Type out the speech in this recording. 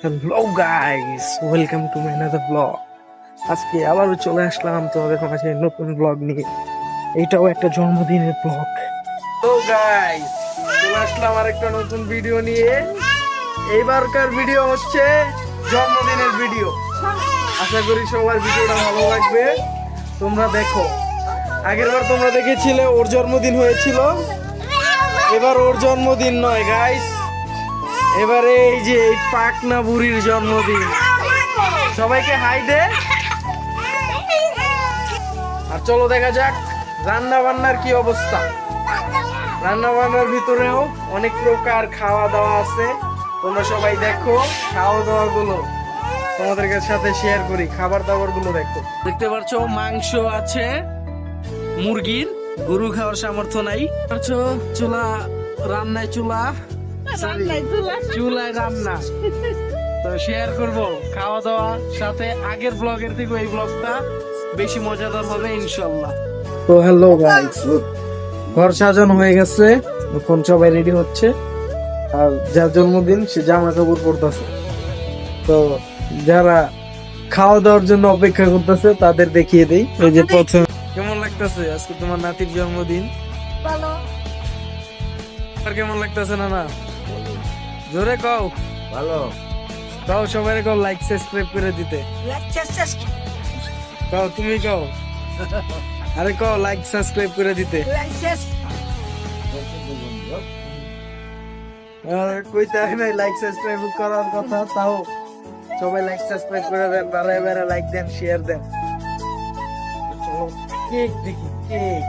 Hello guys, welcome to my another blog. আজকে আবারও চলে আসলাম তোমাদের মাঝে নতুন ব্লগ নিয়ে। এইটাও একটা জন্মদিনের ব্লগ। তো গাইস, চলে আসলাম আরেকটা নতুন ভিডিও নিয়ে। এইবারকার ভিডিও হচ্ছে জন্মদিনের ভিডিও। আশা করি সবার ভিডিওটা ভালো লাগবে, তোমরা দেখো। আগেরবার তোমরা দেখেছিলে ওর জন্মদিন হয়েছিল, এবার ওর জন্মদিন নয় গাইস, এবারে এই যে এই পাকনা বুড়ির জন্মদিন। সবাইকে হাই দে। আর চলো দেখা যাক রান্না বান্নার কি অবস্থা। রান্না বান্নার ভিতরেও অনেক প্রকার খাওয়া দাওয়া আছে, তোমরা সবাই দেখো। খাওয়া দাওয়া গুলো তোমাদের সাথে শেয়ার করি, খাবার দাবার গুলো দেখো। দেখতে পাচ্ছ মাংস আছে মুরগির, গরু খাওয়ার সামর্থ্য নাই। পাচ্ছো চুলা, রান্নায় চুলা, চুলায় রান্না। তো শেয়ার করব খাওয়া দাওয়া সাথে। আগের ব্লগের থেকে এই ব্লগটা বেশি মজাদার হবে ইনশাল্লাহ। তো হ্যালো গাইস, ঘর সাজানো হয়ে গেছে, এখন সবাই রেডি হচ্ছে। আর যার জন্মদিন সে জামা কাপড় পরতেছে। তো যারা খাওয়া দাওয়ার জন্য অপেক্ষা করতেছে তাদের দেখিয়ে দেই। এই যে প্রথম, কেমন লাগতেছে আজকে তোমার নাতির জন্মদিন? ভালো। আর কেমন লাগতেছে না? না জোরে কও। ভালো। কও সবাই, কও লাইক সাবস্ক্রাইব করে দিতে। কও তুমি কও, আরে কও লাইক সাবস্ক্রাইব করে দিতে। আর কইতে হয় নাই লাইক সাবস্ক্রাইব করার কথা, তাও সবাই লাইক সাবস্ক্রাইব করে দেন, বারে বারে লাইক দেন, শেয়ার দেন। চলো কেক দেখি, কেক